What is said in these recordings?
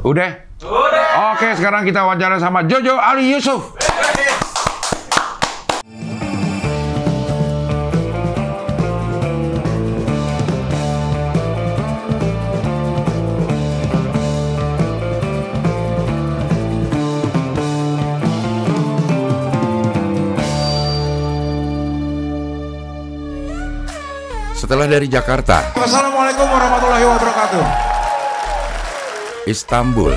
Udah? Udah. Oke, sekarang kita wawancara sama Jojo Ali Yusuf. Setelah dari Jakarta, Assalamualaikum warahmatullahi wabarakatuh. Istanbul,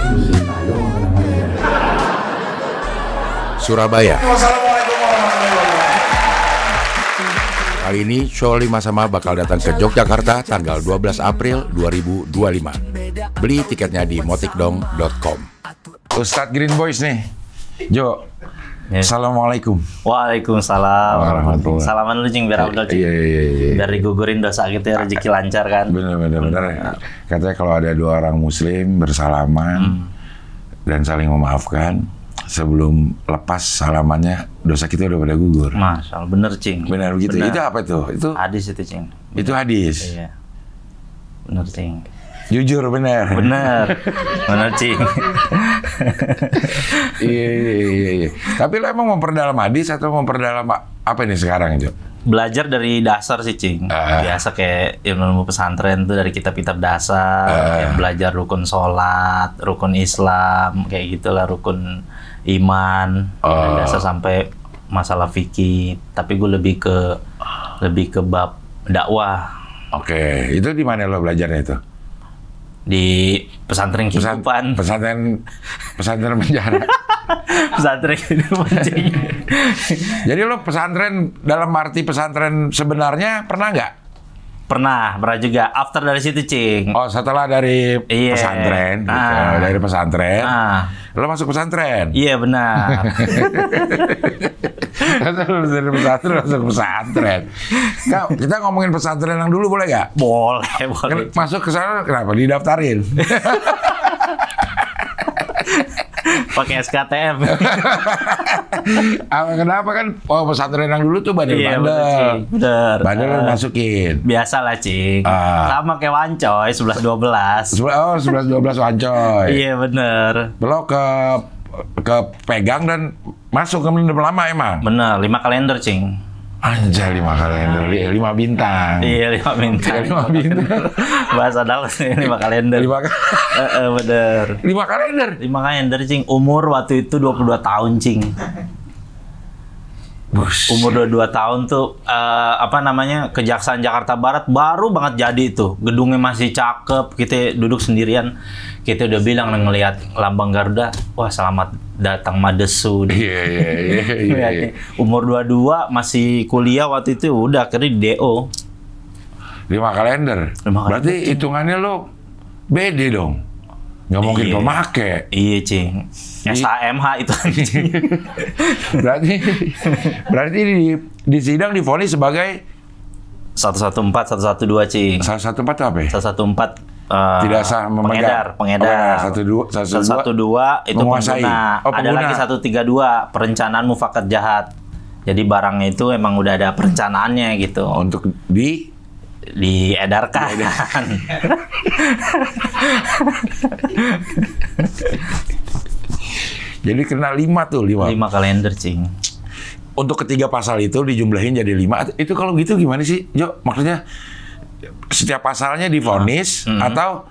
Surabaya. Wassalamualaikum warahmatullahi wabarakatuh. Kali ini Show 5 Sama bakal datang ke Yogyakarta tanggal 12 April 2025. Beli tiketnya di motikdong.com. Ustadz Green Boys nih. Jo. Assalamualaikum. Waalaikumsalam. Warahmatullahi. Salaman dulu Cing, biar Abdul Cing. Iya. Biar digugurin dosa gitu ya, rezeki lancar kan. Bener. Katanya kalau ada dua orang muslim bersalaman dan saling memaafkan, sebelum lepas salamannya, dosa kita udah pada gugur. Masya Allah, bener Cing. Benar begitu. Bener. Itu apa tuh? Itu Hadis itu Cing. itu hadis. Iya. Bener Cing. Jujur benar. Bener Cing. Iya. Tapi lo emang memperdalam hadis atau memperdalam apa ini sekarang, Jo? Belajar dari dasar sih Cing. Biasa kayak ilmu pesantren tuh dari kitab-kitab dasar, kayak belajar rukun sholat, rukun Islam, kayak gitulah, rukun iman, dari dasar sampai masalah fikih. Tapi gue lebih ke bab dakwah. Oke, itu di mana lo belajarnya itu? Di pesantren kehidupan. Pesantren penjara. Pesantren kehidupan Cing. Jadi lo pesantren dalam arti pesantren sebenarnya pernah nggak? Pernah juga. After dari situ Cing. Oh, setelah dari pesantren, gitu. Dari pesantren, lo masuk pesantren. Iya benar. Dari pesantren masuk pesantren. Kak, kita ngomongin pesantren yang dulu boleh nggak? Boleh. Masuk ke sana kenapa? Didaftarin. Pakai SKTM. Kenapa kan? Oh, pesantren yang dulu tuh bandel-bandel. Bener. Bandel lo masukin. Biasa lah Cing. Sama kayak Wancoy 11-12. Oh, 11-12 Wancoy. Iya bener. Lo ke pegang dan masuk ke lama emang. Bener, 5 kalender Cing. Anjay, 5 kalender, 5 bintang. Iya, 5 bintang. 5 bintang. Bahasa Dallas nih, 5 kalender. Bener. 5 kalender? 5 kalender Cing. Umur waktu itu 22 tahun Cing. Umur 22 tahun tuh, Kejaksaan Jakarta Barat baru banget jadi tuh. Gedungnya masih cakep, kita duduk sendirian. Kita udah bilang ngelihat lambang Garuda, wah selamat datang Madesu. Iya. Umur 22 masih kuliah waktu itu, udah akhirnya di DO. 5 kalender? Berarti hitungannya lo bede dong? Nggak mungkin pemakai. Iya Cing. SHMH itu Cing. berarti di sidang divonis sebagai 114, 112 Cing. 114 itu apa ya? 114 tidak sah memegang. Pengedar. 112 itu menguasai. pengguna. Ada lagi 132 perencanaan mufakat jahat. Jadi barangnya itu emang udah ada perencanaannya gitu. Untuk diedarkan. Jadi kena 5 tuh, 5 kalender Cing. Untuk ketiga pasal itu dijumlahin jadi 5. Itu kalau gitu gimana sih, Jo? Maksudnya setiap pasalnya divonis atau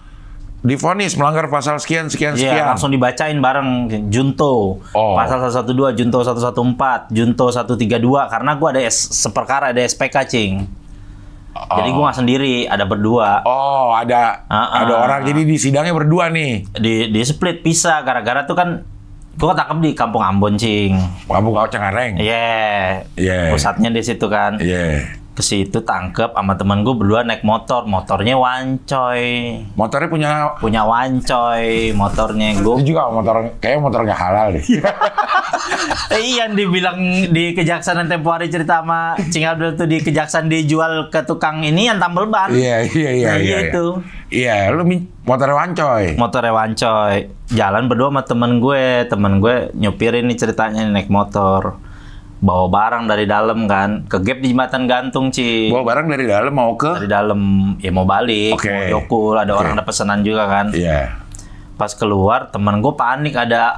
divonis melanggar pasal sekian. Iya, langsung dibacain bareng junto. Pasal 112, junto 114, junto 132 karena gua ada seperkara ada SPK Cing. Jadi gua nggak sendiri, ada berdua. Oh, ada orang jadi di sidangnya berdua nih. Di split pisah gara-gara tuh kan gua ketangkep di Kampung Ambon Cing. Kampung Cengareng. Iya. Pusatnya di situ kan. Iya. Ke situ tangkep sama temen gue berdua naik motornya Wancoy. Motornya punya Wancoy, motornya gue. Itu juga kayak motor nggak halal deh. Iya, dibilang di kejaksaan tempo hari cerita sama Cing Abdul tuh di kejaksaan dijual ke tukang ini yang tambal ban. Iya. Itu. Iya, lu motornya Wancoy. Jalan berdua sama temen gue nyupirin nih ceritanya naik motor. Bawa barang dari dalam kan, ke gap di jembatan gantung Cing. Bawa barang dari dalam mau ke? Dari dalam, ya mau balik, mau jokul, ada orang ada pesanan juga kan. Iya. Pas keluar teman gue panik, ada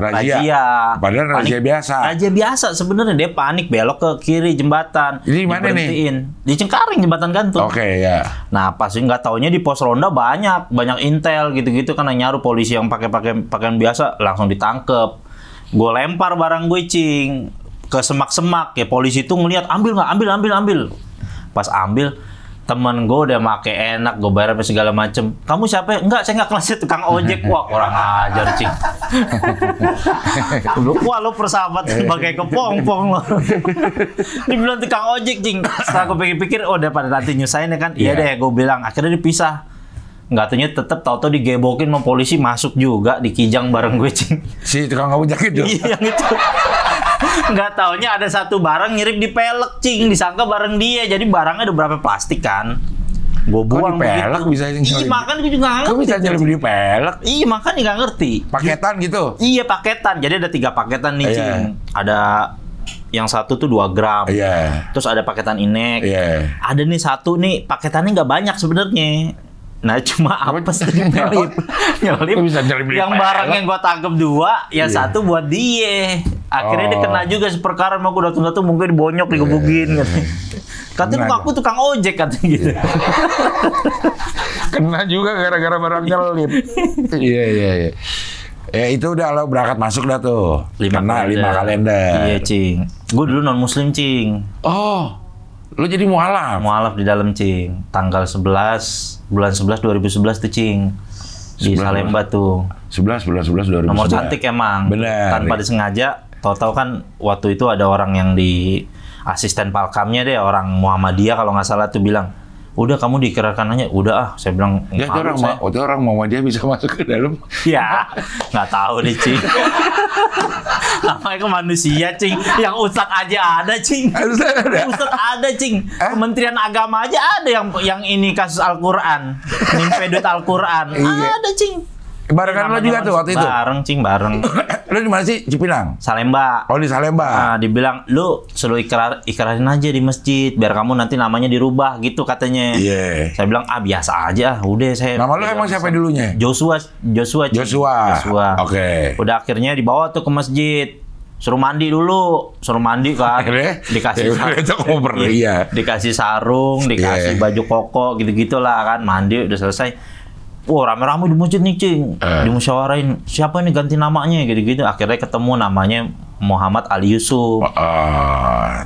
razia. Padahal razia biasa. Razia biasa sebenarnya, dia panik belok ke kiri jembatan. Ini mana nih? Di Cengkareng, jembatan gantung. Oke, ya. Nah pas nggak taunya di pos ronda banyak intel gitu-gitu kan, nyaru polisi yang pakai pakaian biasa langsung ditangkep. Gue lempar barang gue cing ke semak-semak ya, polisi itu ngeliat ambil nggak, ambil. Pas ambil, temen gue udah make enak, gue bayar apa segala macem. Kamu siapa? Enggak, saya nggak kelas tukang ojek. Wah, kurang ajar, cing. Wah, lo persahabatan bagai kepompong lo. Dibilang tukang ojek, cing. Setelah gue pikir-pikir, oh daripada nanti nyusahin ya kan. Iya deh, gue bilang. Akhirnya dipisah. Nggak taunya tetep tau-tau digebokin sama polisi, masuk juga dikijang bareng gue, cing. Si tukang ojek itu? Iya, yang itu. Nggak taunya ada satu barang nyirip di pelek, cing. Disangka bareng dia. Jadi barangnya ada berapa plastik kan. Gue buang di pelek bisa begitu. Iya, makanya gue juga nggak ngerti. Kok bisa nyelip di pelek? Iya, makanya nggak ngerti. Paketan gitu? Iya, paketan. Jadi ada 3 paketan nih, cing. Ada yang satu tuh 2 gram. Terus ada paketan inek. Ada nih satu nih, paketannya nggak banyak sebenarnya. Nah, cuma apa sih nyelip? Yang barang yang gua tangkep 2, yang satu buat dia. Akhirnya dia kena juga seperkara, mau gua datang-datang mungkin dibonyok, digebukin gitu. Katanya aku tukang ojek katanya gitu. Kena juga gara-gara barang nyelip. Iya. Ya itu udah lo berangkat masuk dah tuh. 5 kalender. Iya, cing. Gua dulu non muslim, cing. Oh. Lo jadi mualaf? Mualaf di dalam, cing. Tanggal 11 bulan 11 2011 tuh, cing. Di Salemba tuh. 11 2011. Nomor cantik emang. Bener. Tanpa disengaja, tahu-tahu kan waktu itu ada orang yang di asisten palkamnya deh, orang Muhammadiyah kalau nggak salah tuh bilang, udah kamu dikerahkan aja. Udah ah, saya bilang. Ya itu orang Muhammadiyah bisa masuk ke dalam. Ya, nggak tahu deh, cing. Namanya ke manusia, cing. Yang ustadz aja ada, cing. Ustadz ada, cing. Kementerian Agama aja ada yang ini kasus Al-Quran. Nimpedut Al-Quran. Ada, cing. Barengan lo juga tuh waktu itu? Bareng, cing, bareng. Lo di mana sih? Cipinang? Salemba. Oh, di Salemba. Nah, dibilang, lu suruh ikrarin aja di masjid, biar kamu nanti namanya dirubah, gitu katanya. Iya. Saya bilang, biasa aja, udah saya. Nama lu emang siapa dulunya? Joshua. Oke. Udah akhirnya dibawa tuh ke masjid. Suruh mandi dulu, kan. Dikasih sarung, dikasih baju koko, gitu-gitulah kan. Mandi udah selesai. Wah, rame-rame di masjid nih, cing. Dimusyawarahin, siapa nih ganti namanya, gitu-gitu. Akhirnya ketemu namanya Muhammad Ali Yusuf.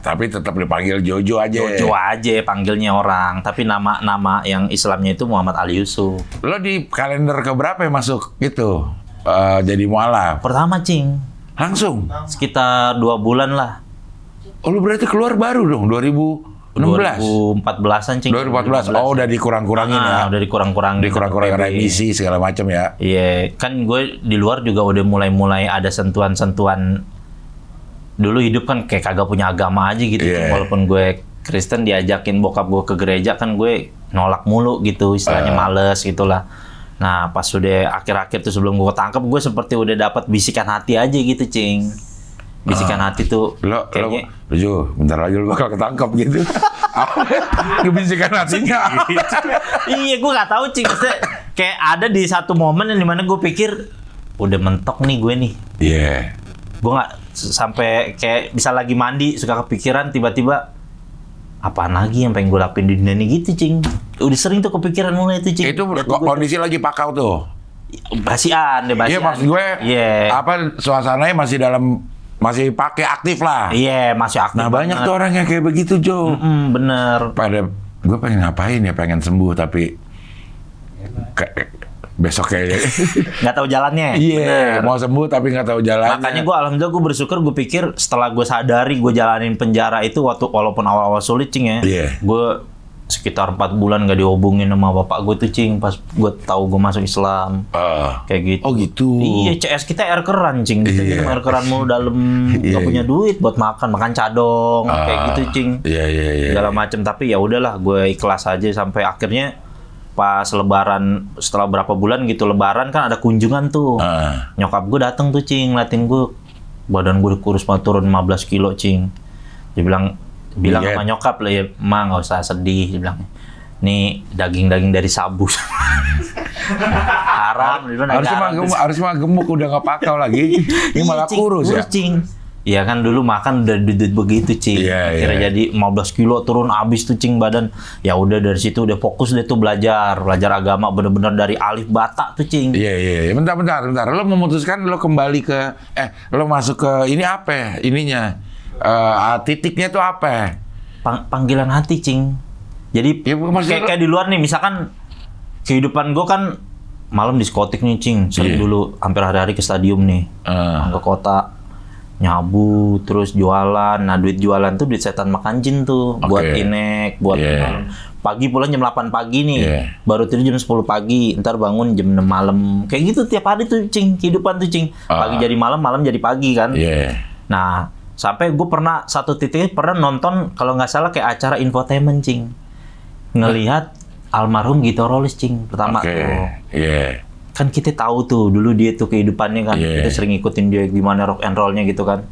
Tapi tetap dipanggil Jojo aja. Jojo aja panggilnya orang. Tapi nama yang Islamnya itu Muhammad Ali Yusuf. Lo di kalender keberapa yang masuk itu? Jadi mualaf? Pertama, cing. Langsung? Sekitar 2 bulan lah. Oh, lu berarti keluar baru dong, 2014-an, cing. 2014. Oh, udah dikurang-kurangin ya. Udah dikurang-kurangin. Dikurang-kurangin remisi segala macam ya. Iya, kan gue di luar juga udah mulai ada sentuhan-sentuhan. Dulu hidup kan kayak kagak punya agama aja gitu. Walaupun gue Kristen, diajakin bokap gue ke gereja kan gue nolak mulu gitu, istilahnya males gitulah. Nah, pas udah akhir-akhir tuh sebelum gue tangkap, gue seperti udah dapat bisikan hati aja gitu, cing. Bisikan hati tuh kayaknya bentar lagi lu bakal ketangkap gitu. Bisikan hatinya. Iya, gue nggak tahu, cing. Kayak ada di satu momen yang dimana gue pikir udah mentok nih gue nih. Iya. Gue nggak sampai kayak bisa lagi mandi suka kepikiran, tiba-tiba apaan lagi yang pengen gue lakuin di dunia ini gitu, cing. Udah sering tuh kepikiran mulai itu, cing. Itu kondisi lagi pakau tuh. Basian. Iya, maksud gue. Apa suasananya masih pakai aktif lah. Iya, masih aktif. Nah, banyak tuh orang yang kayak begitu, Jo. Bener. Gue pengen ngapain ya, pengen sembuh tapi besok kayaknya nggak tahu jalannya. Iya, mau sembuh tapi nggak tahu jalannya. Makanya gue alhamdulillah gue bersyukur, gue pikir setelah gue sadari gue jalanin penjara itu walaupun awal-awal sulit, cing ya. Gue sekitar 4 bulan nggak dihubungin sama bapak gue tuh, cing, pas gue tahu gue masuk Islam. Kayak gitu. Oh gitu. Iya, CS kita air keran, cing. Kita air keran mulu dalam, nggak punya duit buat makan cadong, kayak gitu, cing. Iya. Segala macem. Tapi ya udahlah, gue ikhlas aja sampai akhirnya pas Lebaran, setelah berapa bulan gitu Lebaran kan ada kunjungan tuh. Nyokap gue datang tuh, cing, ngeliatin gue, badan gue kurus banget, turun 15 kilo, cing. Dia bilang sama nyokap lah, ya, Ma nggak usah sedih, dia bilang. nih daging-daging dari sabu. Haram. Harus mah gemuk udah nggak pakau lagi. Ini malah kurus ya. Iya kan dulu makan udah dudut begitu cing. Akhirnya jadi 15 kilo turun abis tuh cing badan. Ya udah dari situ udah fokus deh tuh belajar agama bener-bener dari alif bata tuh cing. Iya. Bentar. Lo memutuskan lo kembali ke lo masuk ke ini apa? Ininya titiknya tuh apa? Panggilan hati cing. Jadi ya, kayak di luar nih misalkan kehidupan gue kan malam diskotik nih cing. Sering dulu hampir hari-hari ke stadium nih. Ke kota. Nyabu, terus jualan. Nah, duit jualan tuh duit setan makan jin tuh. Buat inek, buat pagi pulang jam 8 pagi nih. Baru tidur jam 10 pagi. Ntar bangun jam 6 malam. Kayak gitu tiap hari tuh, cing. Kehidupan tuh, cing. Pagi jadi malam, malam jadi pagi kan. Nah, sampai gue pernah satu titik pernah nonton, kalau nggak salah kayak acara infotainment, cing. Ngelihat almarhum Gito Rolis, cing. Pertama tuh. Kan kita tahu tuh dulu dia tuh kehidupannya kan, kita sering ikutin dia gimana rock and rollnya gitu kan.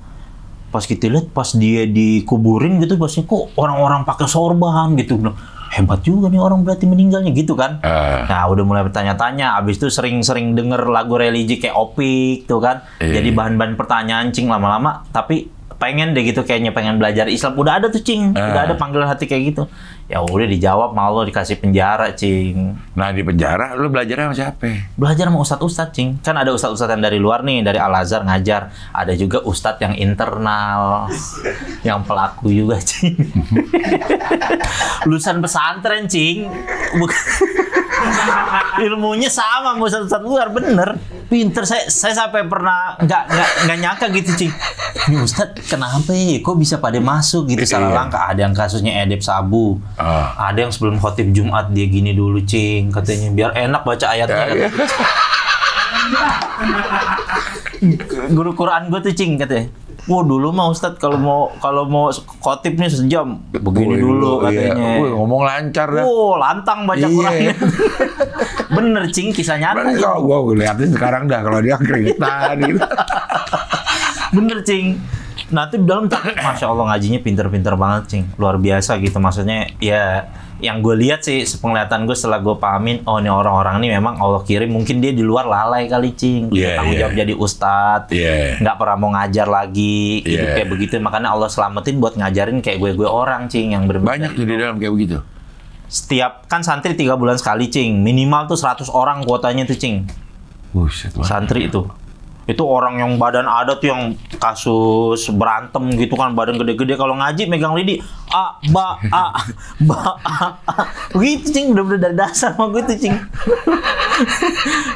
Pas kita lihat pas dia dikuburin gitu, pasnya kok orang-orang pakai sorban gitu, hebat juga nih orang berarti meninggalnya gitu kan. Nah udah mulai bertanya-tanya, abis itu sering-sering denger lagu religi kayak Opik tuh kan, jadi bahan-bahan pertanyaan cing lama-lama, tapi pengen deh gitu kayaknya pengen belajar Islam. Udah ada tuh cing, udah ada panggilan hati kayak gitu. Ya udah dijawab malah dikasih penjara cing. Nah di penjara lu belajarnya sama siapa? Belajar sama ustadz-ustadz cing. Kan ada ustadz-ustadz yang dari luar nih, dari Al-Azhar ngajar. Ada juga ustadz yang internal, yang pelaku juga cing. Lulusan pesantren cing. Ilmunya sama sama ustadz-ustadz luar, bener. Pinter, saya sampai pernah nggak nyangka gitu cing. Ini ustadz kenapa ya? Kok bisa pada masuk gitu salah langkah? Ada yang kasusnya edep sabu. Ada yang sebelum khotib Jumat dia gini dulu cing, katanya biar enak baca ayatnya. Guru Quran gue tuh cing katanya. Wah dulu mah Ustadz kalau mau khotib nih sejam begini dulu katanya. Ngomong lancar dah. Lantang baca Qurannya. Bener cing, kisah nyata. Kalau gue liatin sekarang dah kalau dia keringetan gitu. Bener cing. Nanti dalam Masya Allah ngajinya pinter-pinter banget cing, luar biasa gitu. Maksudnya ya yang gue lihat sih sepenglihatan gue setelah gue pahamin, oh ini orang-orang ini memang Allah kirim, mungkin dia di luar lalai kali cing, tanggung jawab jadi ustadz, nggak pernah mau ngajar lagi, hidup kayak begitu, makanya Allah selamatin buat ngajarin kayak gue orang cing yang berbeda. Banyak tuh di dalam kayak begitu. Setiap kan santri 3 bulan sekali cing, minimal tuh 100 orang kuotanya tuh cing. Santri itu orang yang badan ada tuh yang kasus berantem gitu kan, badan gede-gede, kalau ngaji megang lidi ba begitu cing, bener-bener dari dasar mah gitu cing.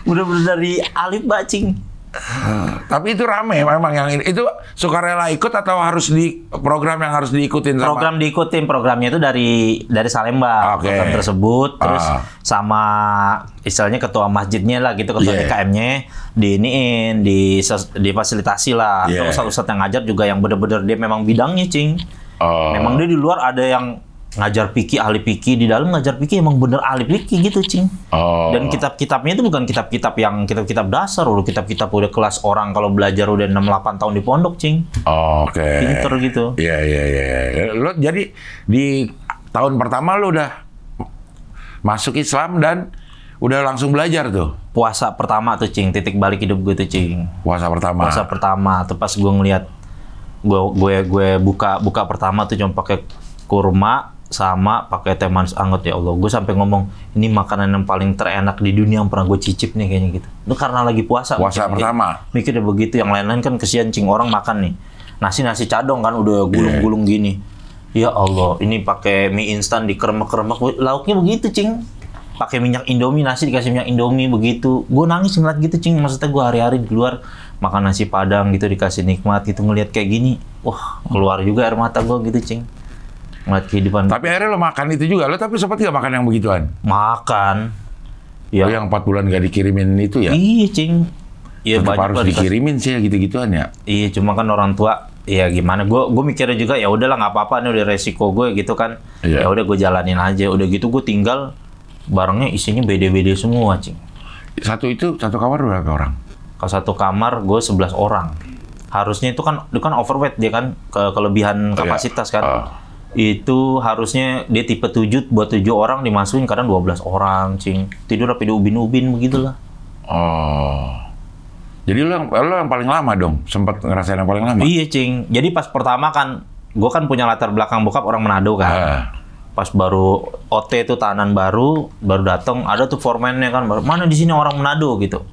Bener-bener dari alif ba cing. Tapi itu rame memang yang itu sukarela ikut atau harus di program yang harus diikutin sama? Program diikutin, programnya itu dari Salemba, program tersebut, terus sama istilahnya ketua masjidnya lah gitu, ketua DKM-nya difasilitasi lah. Terus ustadz yang ngajar juga yang bener-bener dia memang bidangnya cing. Memang dia di luar ada yang ngajar fikih, ahli fikih, di dalam ngajar fikih emang bener ahli fikih gitu cing. Dan kitab-kitabnya itu bukan kitab-kitab yang kitab-kitab dasar, udah kitab-kitab udah kelas orang kalau belajar udah 6-8 tahun di pondok cing. Pinter gitu. Iya. Lo jadi di tahun pertama lo udah masuk Islam dan udah langsung belajar tuh. Puasa pertama tuh cing, titik balik hidup gue tuh cing. Puasa pertama tuh pas gue ngeliat gue buka pertama tuh cuma pakai kurma sama pakai teh manis anget. Ya Allah, gue sampai ngomong ini makanan yang paling terenak di dunia yang pernah gue cicip nih kayaknya gitu. Itu karena lagi puasa pertama. Mikirnya begitu, yang lain-lain kan kesian cing, orang makan nih nasi cadong kan udah gulung-gulung gini. Ya Allah, ini pakai mie instan dikeremek-keremek, lauknya begitu cing. Pakai minyak Indomie, nasi dikasih minyak Indomie begitu. Gue nangis ngeliat gitu cing. Maksudnya gue hari-hari di luar makan nasi Padang gitu dikasih nikmat gitu, ngeliat kayak gini. Wah, keluar juga air mata gue gitu cing. Ngeliat kehidupan. Tapi akhirnya lo makan itu juga, lo tapi sempat nggak makan yang begituan? Makan. Ya. Yang 4 bulan gak dikirimin itu ya? Iya cing. Iya banyak harus dikirimin sih ya gitu-gituan ya. Iya, cuma kan orang tua ya gimana, gue mikirnya juga ya udahlah nggak apa-apa nih, udah resiko gue gitu kan. Ya udah gue jalanin aja. Udah gitu gue tinggal barangnya isinya beda-beda semua cing. Satu kamar berapa orang? Kalau satu kamar gue 11 orang. Harusnya itu kan overweight dia kan, kelebihan kapasitas kan. Itu harusnya dia tipe 7 buat 7 orang dimasukin, kadang 12 orang, Cing. Tidur tapi diubin-ubin begitulah. Oh. Jadi lo yang paling lama dong, sempat ngerasain yang paling lama? Iya, Cing. Jadi pas pertama kan, gue kan punya latar belakang bokap orang Manado kan. Pas baru OT itu tahanan baru datang, ada tuh foreman-nya kan, mana di sini orang Manado gitu.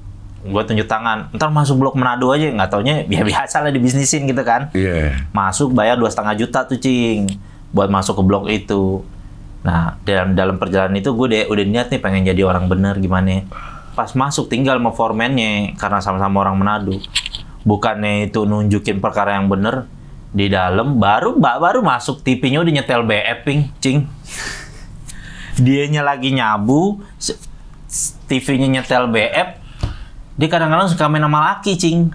Gue tunjuk tangan, ntar masuk blok Manado aja, nggak taunya biasa lah dibisnisin gitu kan. Iya. Masuk bayar 2,5 juta tuh, Cing, buat masuk ke blok itu. Nah, dalam perjalanan itu gue udah niat nih pengen jadi orang bener gimana. Pas masuk tinggal sama foreman-nya karena sama-sama orang Manado. Bukannya itu nunjukin perkara yang bener, di dalam baru masuk TV-nya udah nyetel BF, Cing. Dianya lagi nyabu, TV-nya nyetel BF. Dia kadang-kadang suka main sama laki, Cing.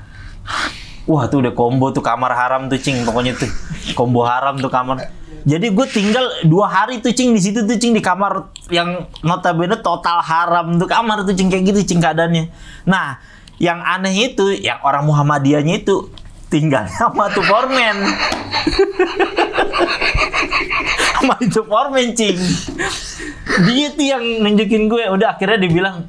Wah, tuh udah combo tuh, kamar haram tuh, Cing. Pokoknya tuh combo haram tuh kamar. Jadi gue tinggal 2 hari tuh, Cing, di situ tuh, Cing, di kamar yang notabene total haram tuh kamar tuh, Cing, kayak gitu, Cing, keadaannya. Nah, yang aneh itu, yang orang Muhammadiyahnya itu tinggalnya sama tuh foreman. Sama itu foreman, Cing. Dia tuh yang nunjukin gue. Udah akhirnya dibilang,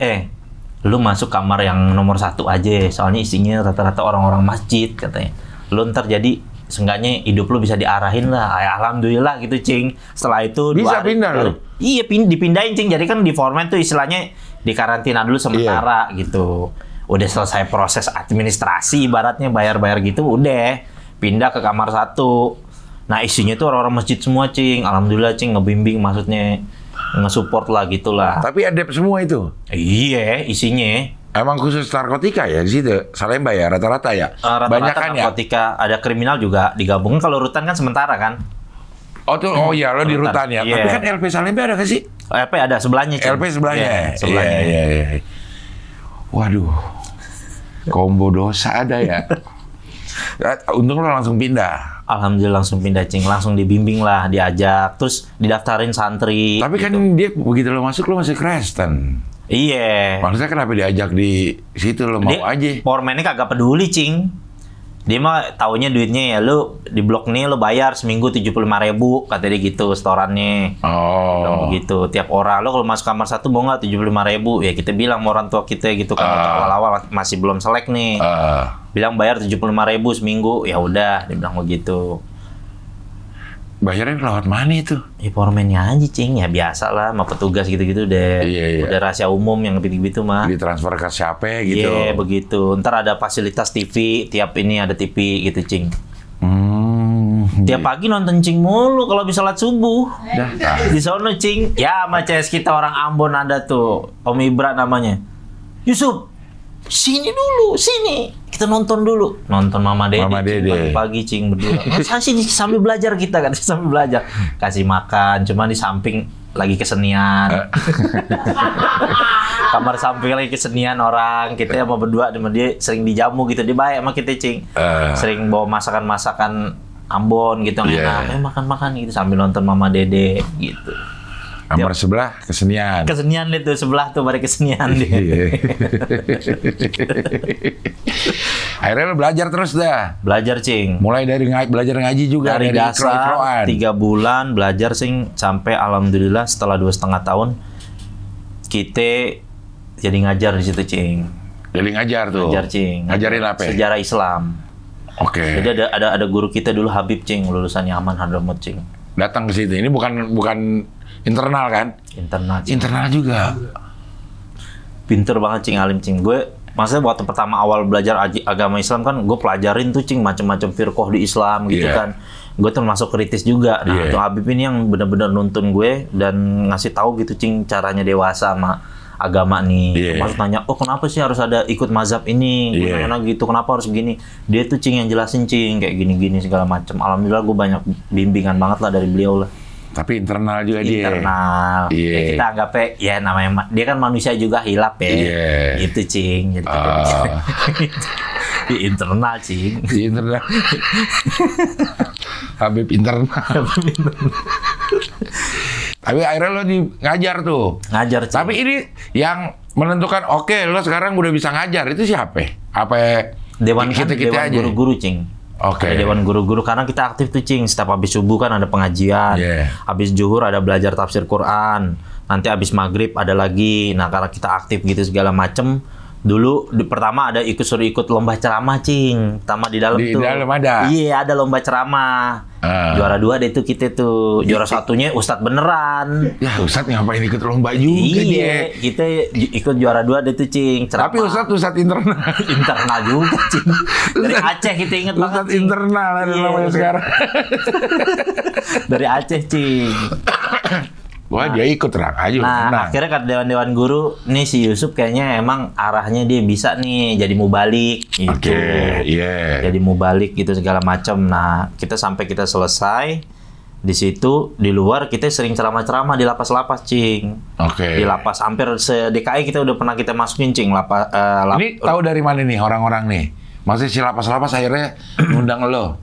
lu masuk kamar yang nomor 1 aja, soalnya isinya rata-rata orang-orang masjid, katanya. Lu ntar jadi seenggaknya hidup lu bisa diarahin lah. Alhamdulillah gitu, Cing. Setelah itu bisa pindah lu? Iya, dipindahin, Cing. Jadi kan di foreman tuh istilahnya dikarantina dulu sementara gitu. Udah selesai proses administrasi, ibaratnya bayar-bayar gitu, udah pindah ke kamar 1. Nah, isinya tuh orang-orang masjid semua, Cing. Alhamdulillah, Cing, ngebimbing, maksudnya nge-support lah gitulah. Tapi adep semua itu? Iya, isinya. Emang khusus narkotika ya di situ? Salemba ya rata-rata ya? Rata-rata narkotika, ada kriminal juga digabungin. Kalau rutan kan sementara kan? Oh iya, lo di rutan ya. Yeah. Tapi kan LP Salemba ada nggak sih? LP ada sebelahnya, Cing. LP sebelahnya. Sebelahnya. Iya. Waduh, combo dosa ada ya. Untung lo langsung pindah. Alhamdulillah langsung pindah, Cing. Langsung dibimbing lah, diajak, terus didaftarin santri. Tapi gitu. kan dia begitu lo masuk lo masih Kristen. Iya. Maksudnya kenapa diajak di situ lo mau aja? Foreman-nya kagak peduli, Cing. Dia mah taunya duitnya ya lu di blok nih lu bayar seminggu 75.000, kata dia gitu setorannya. Oh. Begitu tiap orang. Lo kalau masuk kamar 1 mau nggak 75.000? Ya kita bilang sama orang tua kita gitu kan awal-awal masih belum selek nih. Bilang bayar 75.000 seminggu. Ya udah, dia bilang begitu. Bayarnya lewat mana itu? Ya foreman-nya aja, Cing. Ya biasa lah sama petugas gitu-gitu deh. Iya. Udah rahasia umum yang gitu-gitu mah. Ditransfer ke siapa gitu? Iya, begitu. Ntar ada fasilitas TV, tiap ini ada TV gitu, Cing. Tiap pagi nonton, Cing, mulu kalau bisa sholat subuh. Di sono, Cing. Ya, sama CS kita orang Ambon ada tuh. Om Ibra namanya. Yusuf, sini dulu, sini. Kita nonton dulu. Nonton Mama Dede. Pagi-pagi, Cing, berdua. Masa sih sambil belajar kita kan, sambil belajar. Kasih makan, cuma di samping lagi kesenian. Kamar samping lagi kesenian orang. Kita sama berdua sama dia sering dijamu gitu. Dia baik sama kita, Cing. Sering bawa masakan-masakan Ambon gitu yang enak. Makan-makan gitu sambil nonton Mama Dede gitu. Kamar sebelah kesenian. Kesenian itu sebelah tuh bari kesenian dia. Akhirnya lo belajar terus dah. Belajar, Cing. Mulai dari belajar ngaji juga dari dasar 3 bulan belajar, Cing, sampai alhamdulillah setelah 2,5 tahun kita jadi ngajar di situ, Cing. Jadi ngajar tuh. Ngajar, Cing. Ngajarin apa? Sejarah Islam. Oke. Jadi ada guru kita dulu Habib, Cing, lulusannya Aman Hadramut, Cing. Datang ke situ. Ini bukan internal kan? Internal, Cing. Internal juga. Pinter banget, Cing, alim, Cing. Gue maksudnya waktu pertama awal belajar agama Islam kan gue pelajarin tuh, Cing, macam-macam firqah di Islam gitu kan. Gue termasuk kritis juga. Nah, tuh Habib ini yang benar-benar nuntun gue dan ngasih tahu gitu, Cing, caranya dewasa sama agama nih. Maksud nanya, oh kenapa sih harus ada ikut mazhab ini? Gimana gitu, kenapa harus begini? Dia tuh, Cing, yang jelasin, Cing, kayak gini-gini segala macam. Alhamdulillah gue banyak bimbingan banget lah dari beliau lah. Tapi internal juga dia. Internal. Ya, kita anggapnya ya namanya dia kan manusia juga hilap ya. Itu, Cing. Jadi di internal, Cing. Di internal. Habib internal. Tapi akhirnya lo ngajar tuh. Ngajar, Cing. Tapi ini yang menentukan oke, lo sekarang udah bisa ngajar itu siapa? Apa Dewan kita aja? guru-guru, Cing. Oke. Ada dewan guru-guru karena kita aktif tuh Cing. Setiap habis subuh kan ada pengajian. Habis zuhur ada belajar tafsir Quran. Nanti habis maghrib ada lagi. Nah karena kita aktif gitu segala macem. Dulu pertama ada suruh ikut lomba ceramah Cing. Pertama di dalam tuh. Di dalam ada? Iya ada lomba ceramah. Juara 2 deh itu kita tuh. Juara 1-nya Ustadz beneran. Ya Ustadz ngapain ikut lomba juga dia? Kita ikut juara 2 deh tuh Cing. Ceramah. Tapi Ustadz internal. Internal juga Cing. Dari Aceh kita inget banget Ustadz internal ada namanya sekarang. Dari Aceh Cing. Wah dia ikut terang aja. Nah akhirnya kata dewan-dewan guru, nih si Yusuf kayaknya emang arahnya dia bisa nih jadi mubalik gitu. Jadi mubalik gitu segala macam. Nah kita sampai kita selesai di situ di luar kita sering ceramah-ceramah di lapas-lapas Cing. Di lapas hampir se-DKI kita udah pernah kita masukin Cing. Ini tahu dari mana nih orang-orang nih? Maksudnya si lapas-lapas akhirnya ngundang lo?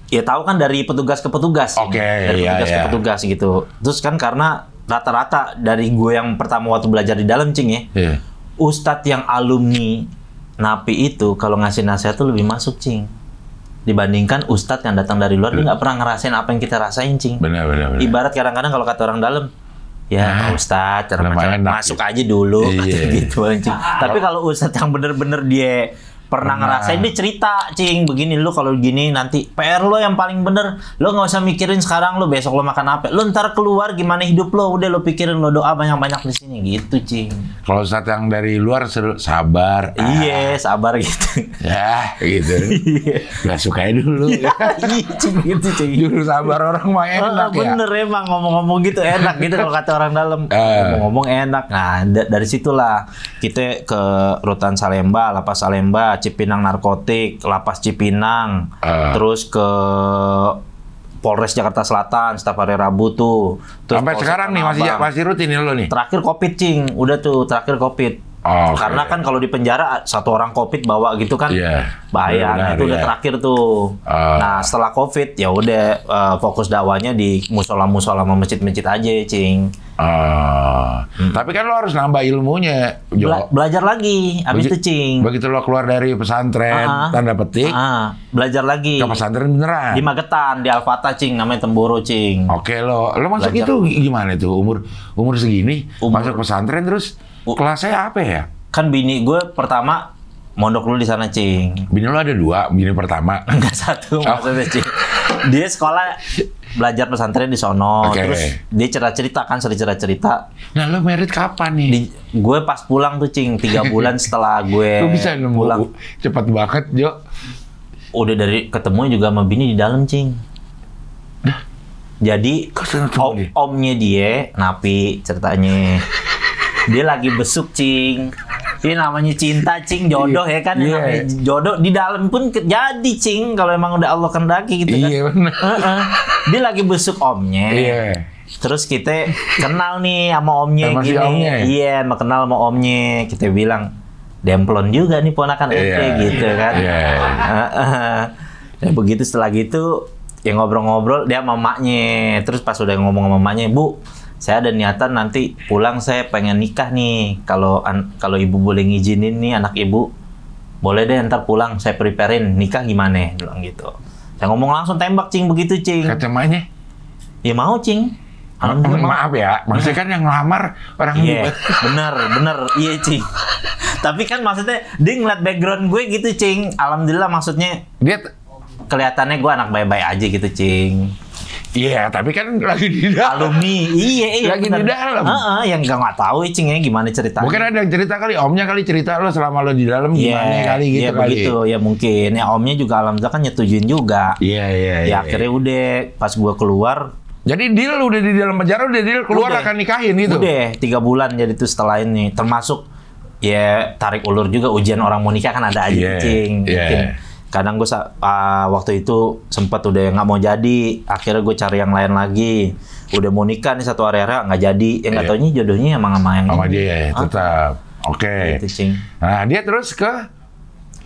Ya tahu kan dari petugas ke petugas. Dari petugas ke petugas gitu. Terus kan karena rata-rata dari gue yang pertama waktu belajar di dalam Cing ya. Ustadz yang alumni Napi itu kalau ngasih nasihat tuh lebih masuk Cing. Dibandingkan ustadz yang datang dari luar dia nggak pernah ngerasain apa yang kita rasain Cing. Benar. Ibarat kadang-kadang kalau kata orang dalam ya Ustadz masuk aja dulu gitu Cing. Tapi kalau ustadz yang bener-bener dia pernah ngerasain dia cerita Cing begini lu kalau gini nanti PR lo yang paling bener lo nggak usah mikirin sekarang lo besok lo makan apa lo ntar keluar gimana hidup lo udah lo pikirin lo doa banyak-banyak di sini gitu Cing. Kalau saat yang dari luar sabar sabar gitu ya gitu nggak suka dulu Cing gitu Cing juru sabar orang mah enak ya bener emang ngomong-ngomong gitu enak gitu kalau kata orang dalam ngomong enak. Nah dari situlah kita ke Rutan Salemba, Lapas Salemba, Cipinang Narkotik, Lapas Cipinang, terus ke Polres Jakarta Selatan setiap hari Rabu tuh. Terus sampai sekarang nih masih rutin lo nih. Terakhir Covid Cing, udah tuh terakhir Covid. Karena kan kalau di penjara satu orang Covid bawa gitu kan bahaya. Nah, itu udah terakhir tuh. Nah setelah Covid ya udah fokus dakwanya di musola-musola sama masjid-masjid aja Cing. Tapi kan lo harus nambah ilmunya. Belajar lagi abis itu Cing. Begitu lo keluar dari pesantren tanda petik belajar lagi ke pesantren beneran di Magetan di Al-Fatah Cing namanya Temboro Cing. Oke lo masuk belajar. Itu gimana tuh umur segini masuk pesantren terus kelasnya apa ya? Kan bini gue pertama mondok dulu di sana Cing. Bini lo ada 2, bini pertama enggak 1 maksudnya Cing. Dia sekolah belajar pesantren di sono, terus dia cerita-cerita kan, sering cerita-cerita. Nah, lo merit kapan nih? Gue pas pulang tuh Cing, 3 bulan setelah gue lo bisa pulang. Cepat banget, Jo. Udah dari ketemu juga sama bini di dalam Cing. Jadi omnya dia Napi ceritanya. Dia lagi besuk Cing. Ini namanya cinta Cing, jodoh ya kan, namanya jodoh di dalam pun jadi Cing kalau emang udah Allah kehendaki gitu kan. Benar. Dia lagi besuk omnya. Terus kita kenal nih sama omnya gini. Kenal sama omnya. Kita bilang demplon juga nih ponakan ente gitu kan. Ya begitu setelah gitu ya ngobrol-ngobrol dia sama mamanya. Terus pas udah ngomong sama mamanya, "Bu, saya ada niatan nanti pulang saya pengen nikah nih. Kalau ibu boleh ngizinin nih anak ibu, boleh deh ntar pulang saya preparein nikah gimana?" Bilang gitu. Saya ngomong langsung tembak Cing begitu Cing. Kata emaknya? Ya mau Cing. Maaf ya, maksudnya kan yang ngelamar orang bener iya Cing. Tapi kan maksudnya dia ngeliat background gue gitu Cing. Alhamdulillah maksudnya dia kelihatannya gue anak baik-baik aja gitu Cing. Iya, tapi kan lagi di dalam. Alumni, iya. Lagi di dalam. Yang nggak tahu Cing ya gimana ceritanya. Mungkin ada yang cerita kali, omnya kali cerita lo selama lo di dalam gimana kali gitu kali. Iya begitu, ya mungkin. Ya omnya juga alhamdulillah kan nyetujuin juga. Iya. Ya akhirnya udah pas gua keluar. Jadi deal udah di dalam penjara, udah deal keluar akan nikahin gitu. Udah 3 bulan jadi tuh setelah ini, termasuk ya tarik ulur juga ujian orang mau nikah kan ada aja Cing. Mungkin. Kadang gue waktu itu sempat udah nggak mau jadi, akhirnya gue cari yang lain lagi. Udah mau nikah nih satu hari-hari nggak jadi, yang nggak taunya jodohnya emang sama yang sama dia tetap. Oke. Gitu, nah dia terus ke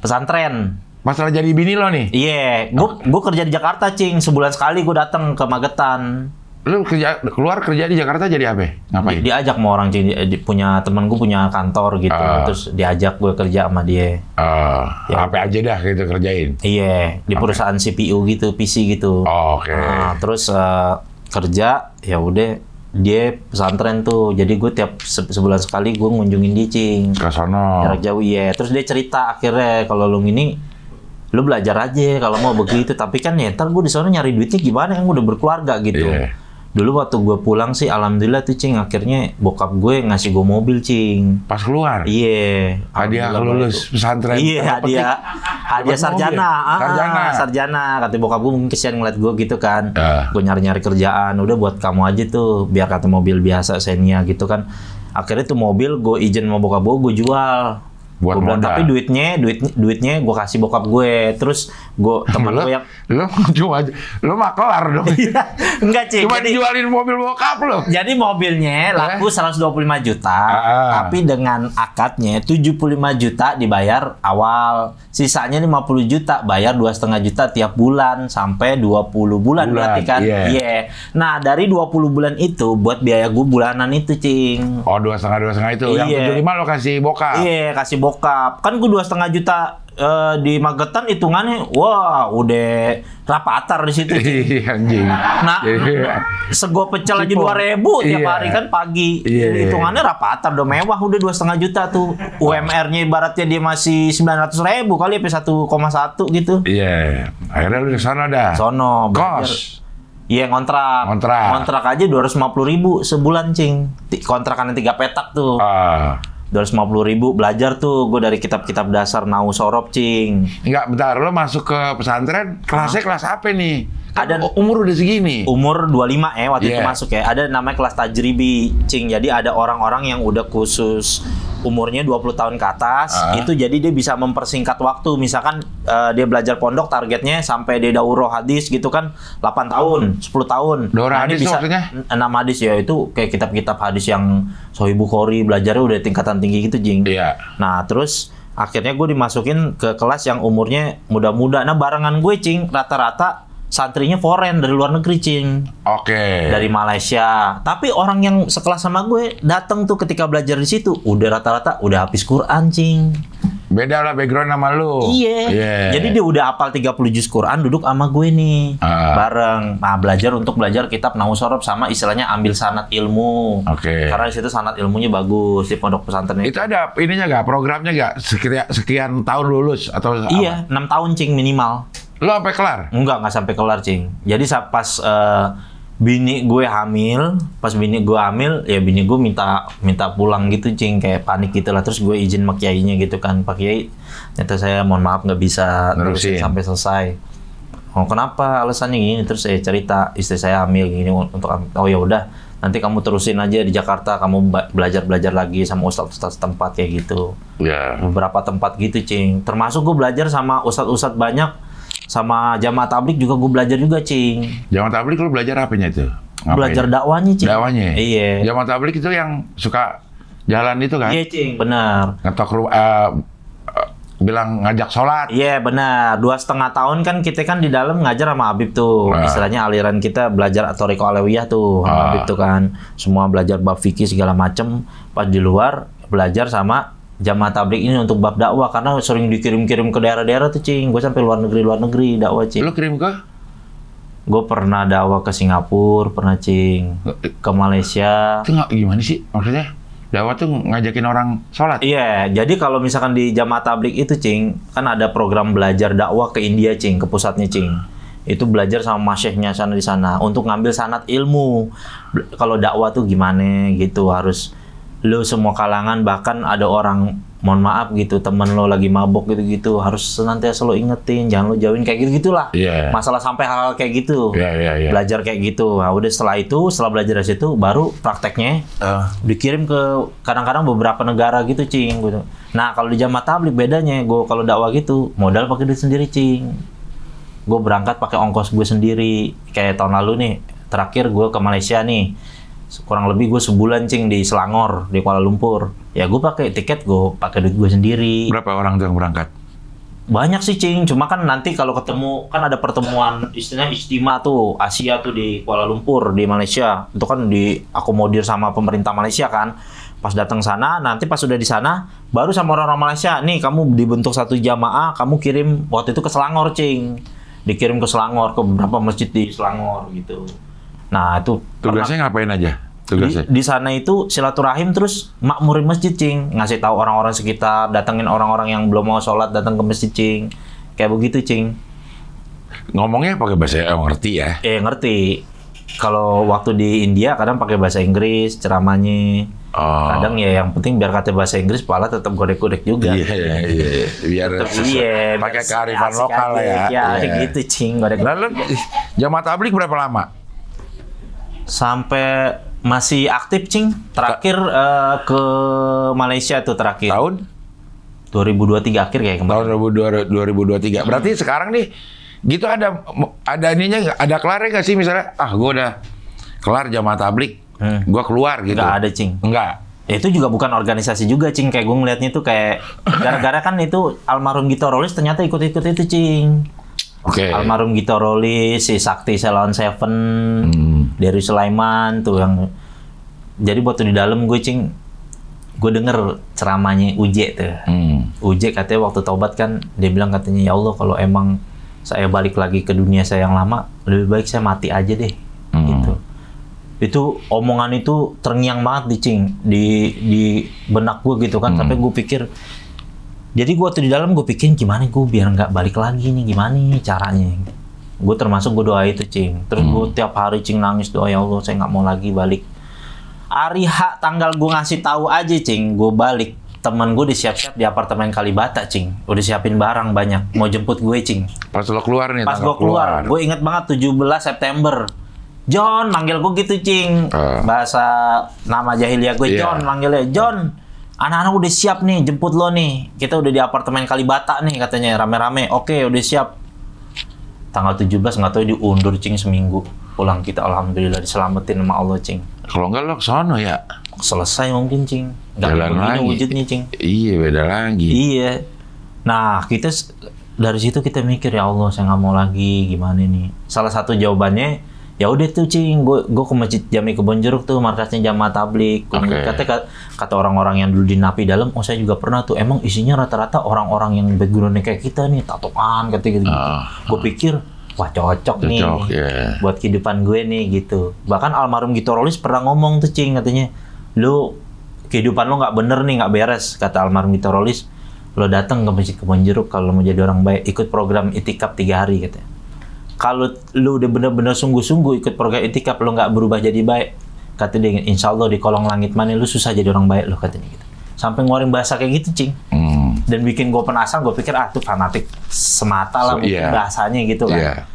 pesantren. Masalah jadi bini lo nih? Iya, gue kerja di Jakarta Cing, sebulan sekali gue datang ke Magetan. Lu keluar kerja di Jakarta jadi apa? Ngapain? Diajak sama orang, Cing. Punya temen gue punya kantor gitu. Terus diajak gue kerja sama dia. Ya. Apa aja dah gitu kerjain? Iya, di perusahaan CPU gitu, PC gitu. Oke. Terus kerja, ya udah dia pesantren tuh. Jadi gue tiap sebulan sekali gue ngunjungin dia, Cing. Ke sono. Jarak jauh, iya. Terus dia cerita akhirnya, kalau lu ini lu belajar aja kalau mau begitu. Tapi kan ya ntar gue di sana nyari duitnya gimana, kan gue udah berkeluarga gitu. Yeah. Dulu waktu gue pulang sih, alhamdulillah tuh, Cing, akhirnya bokap gue ngasih gue mobil, Cing. Pas keluar? Iya. Hadiah lulus pesantren? Iya, hadiah sarjana. Sarjana. Kata bokap gue mungkin kesian ngeliat gue gitu kan. Gue nyari-nyari kerjaan, udah buat kamu aja tuh, biar kata mobil biasa Xenia gitu kan. Akhirnya tuh mobil gue izin sama bokap gue jual. Buat gua bilang, tapi duitnya gue kasih bokap gue. Terus gue teman gue yang lu mah kelar dong. Enggak, Cing. Cuma dijualin mobil bokap lo. Jadi mobilnya laku 125 juta, tapi dengan akadnya 75 juta dibayar awal, sisanya 50 juta bayar 2,5 juta tiap bulan sampai 20 bulan berarti kan. Iya. Nah, dari 20 bulan itu buat biaya gue bulanan itu, Cing. Oh, 2,5 itu. Yang 75 lo kasih bokap. Iya, kasih bokap. Kan gue 2,5 juta di Magetan hitungannya, wah udah rapatar di situ. Iya, anjing. Nah, sego pecel aja 2.000 tiap hari kan pagi. Hitungannya rapatar, udah mewah, udah 2,5 juta tuh. UMR-nya ibaratnya dia masih 900.000 kali, sampai 1,1 gitu. Iya. Akhirnya lu di sana dah. Sono. Kos. Iya, ngontrak aja 250.000 sebulan, Cing. Kontrakan 3 petak tuh. 250.000 belajar tuh gue dari kitab-kitab dasar Nahwu Shorof, Cing. Enggak, bentar, lo masuk ke pesantren kelasnya kelas apa nih? Ada umur udah segini. Umur 25 waktu itu masuk ya. Ada namanya kelas tajribi, Cing. Jadi ada orang-orang yang udah khusus umurnya 20 tahun ke atas, itu jadi dia bisa mempersingkat waktu. Misalkan dia belajar pondok targetnya sampai dia daurah hadis gitu kan 8 tahun, 10 tahun. Daurah hadis bisa maksudnya? 6 hadis ya, itu kayak kitab-kitab hadis yang Sahih Bukhari, belajarnya udah tingkatan tinggi gitu, Jing. Iya. Nah, terus akhirnya gue dimasukin ke kelas yang umurnya muda-muda. Nah, barengan gue, Cing, rata-rata santrinya foreign dari luar negeri, Cing. Oke. Dari Malaysia. Tapi orang yang sekelas sama gue datang tuh ketika belajar di situ udah rata-rata udah habis Quran, Cing. Beda lah background sama lu. Iya. Jadi dia udah hafal 30 juz Quran, duduk sama gue nih. Bareng. Nah, untuk belajar kitab Nahwu Shorof sama istilahnya ambil sanad ilmu. Oke. Karena di situ sanad ilmunya bagus di pondok pesantren itu. ada ininya nggak? Programnya nggak? Sekian tahun lulus atau Iya, 6 tahun, Cing, minimal. Lo sampai kelar? Enggak sampai kelar, Cing. Jadi pas bini gue hamil, ya bini gue minta pulang gitu, Cing, kayak panik gitu lah. Terus gue izin sama kiainya gitu kan, Pak Kiai, ternyata saya mohon maaf nggak bisa terusin sampai selesai. Oh, kenapa? Alasannya gini. Terus saya cerita istri saya hamil gini untuk, oh ya udah, nanti kamu terusin aja di Jakarta, kamu belajar lagi sama ustadz tempat kayak gitu. Beberapa tempat gitu, Cing. Termasuk gue belajar sama ustadz banyak. Sama jamaah tablik juga gue belajar juga, Cing. Jamaah tablik lu belajar apanya itu? Belajar dakwahnya, Cing. Dakwahnya? Iya. Jamaah tablik itu yang suka jalan itu kan? Iya, Cing, benar. Ngetok bilang ngajak sholat. Iya, benar. 2,5 tahun kan kita kan di dalam ngajar sama Habib tuh. Istilahnya aliran kita belajar Thariqah Alawiyah tuh sama Habib tuh kan. Semua belajar bab fikih segala macem. Pas di luar belajar sama jamaah tablik ini untuk bab dakwah, karena sering dikirim-kirim ke daerah-daerah tuh, Cing. Gue sampai luar negeri dakwah, Cing. Lu kirim ke? Gue pernah dakwah ke Singapura, pernah, Cing. Ke Malaysia. Itu gimana sih? Maksudnya dakwah tuh ngajakin orang sholat? Iya, jadi kalau misalkan di jamaah tablik itu, Cing, kan ada program belajar dakwah ke India, Cing, ke pusatnya, Cing. Itu belajar sama masyaihnya sana di sana untuk ngambil sanad ilmu. Kalau dakwah tuh gimana gitu, harus lo semua kalangan, bahkan ada orang, mohon maaf gitu, temen lo lagi mabok gitu-gitu, harus senantiasa lo ingetin, jangan lo jauhin kayak gitu-gitulah. Masalah sampai hal-hal kayak gitu. Belajar kayak gitu. Nah, udah setelah belajar dari situ, baru prakteknya dikirim ke kadang-kadang beberapa negara gitu, Cing. Gitu. Nah, kalau di jamaah tabligh bedanya, gue kalau dakwah gitu, modal pakai duit sendiri, Cing. Gue berangkat pakai ongkos gue sendiri. Kayak tahun lalu nih, terakhir gue ke Malaysia nih. Kurang lebih gue sebulan, Cing, di Selangor, di Kuala Lumpur. Ya gue pakai tiket, gue pakai duit gue sendiri. Berapa orang tuh yang berangkat? Banyak sih Cing, cuma kan nanti kalau ketemu kan ada pertemuan istilahnya istimewa tuh Asia tuh di Kuala Lumpur di Malaysia. Itu kan diakomodir sama pemerintah Malaysia kan. Pas datang sana, nanti pas sudah di sana baru sama orang-orang Malaysia, nih kamu dibentuk satu jamaah, kamu kirim waktu itu ke Selangor Cing. Dikirim ke Selangor, ke beberapa masjid di Selangor gitu. Nah, itu Tugasnya ngapain aja? Tugasnya? Di sana itu silaturahim terus makmurin masjid Cing, ngasih tahu orang-orang sekitar, datengin orang-orang yang belum mau sholat datang ke masjid Cing, kayak begitu Cing. Ngomongnya pakai bahasa ngerti ya? Ngerti. Kalau waktu di India kadang pakai bahasa Inggris ceramahnya, kadang ya yang penting biar kata bahasa Inggris, pala tetap godek-godek juga. Iya. Biar pakai kearifan lokal ya. Gitu Cing, godek. Lalu jamaah tabligh berapa lama? Sampai masih aktif Cing. Terakhir ke Malaysia tuh terakhir. Tahun? 2023 akhir kayak kemarin. Tahun 2023. Berarti sekarang nih gitu ada ininya nggak? Ada kelarnya nggak sih misalnya? Gue udah kelar jamaah tabligh, gue keluar gitu. Nggak ada Cing. Enggak. Itu juga bukan organisasi juga Cing. Kayak gue ngeliatnya tuh kayak gara-gara kan itu almarhum Gito Rolis ternyata ikut-ikut itu Cing. Oke. Almarhum Gito Rolis, si Sakti Selon Seven, Dery Sulaiman tuh yang. Jadi waktu di dalam gue Cing, gue denger ceramahnya Uje tuh. Uje katanya waktu taubat kan dia bilang katanya, ya Allah kalau emang saya balik lagi ke dunia saya yang lama, lebih baik saya mati aja deh. Gitu. Itu omongan itu terngiang banget di Cing, di benak gue gitu kan. Sampai gue pikir, jadi gue waktu di dalam gue pikir gimana gue biar nggak balik lagi nih, gimana nih caranya. Gue termasuk gue doa itu Cing. Terus gue tiap hari Cing nangis doa, ya Allah saya nggak mau lagi balik. Hari H tanggal gue ngasih tahu aja Cing, gue balik. Temen gue disiap-siap di apartemen Kalibata Cing. Udah siapin barang banyak, mau jemput gue Cing. Pas lo keluar nih, pas gue keluar, gue inget banget 17 September. John, manggil gue gitu Cing. Bahasa nama jahiliyah gue John, manggilnya John. Anak-anak udah siap nih, jemput lo nih. Kita udah di apartemen Kalibata nih katanya, rame-rame. Oke, udah siap. Tanggal 17 nggak tahu diundur Cing seminggu. Pulang kita alhamdulillah diselamatin sama Allah Cing. Kalau enggak lo kesono ya? Selesai mungkin Cing. Nggak begini wujudnya Cing. Iya, beda lagi. Iya. Nah, kita dari situ kita mikir, ya Allah saya nggak mau lagi, gimana nih. Salah satu jawabannya, ya udah tuh Cing, gue ke Masjid Jami Kebonjeruk tuh, markasnya jamaah tabligh. Kata orang-orang yang dulu di Napi dalam, saya juga pernah tuh, emang isinya rata-rata orang-orang yang background-nya kayak kita nih, tatoan katanya gitu. Gue pikir, wah cocok nih buat kehidupan gue nih gitu. Bahkan almarhum Gito Rolis pernah ngomong tuh Cing, katanya, lu kehidupan lo nggak bener nih, nggak beres, kata almarhum Gito Rolis. Lo datang ke Masjid Kebonjeruk kalau mau jadi orang baik, ikut program itikaf 3 hari katanya. Kalau lu udah bener-bener sungguh-sungguh ikut program itikaf, lo nggak berubah jadi baik, kata dia, insya Allah di kolong langit mana lu susah jadi orang baik lo, katanya gitu. Sampai ngeluarin bahasa kayak gitu Cing. Dan bikin gue penasaran, gue pikir tuh fanatik semata lah mungkin bahasanya gitu kan.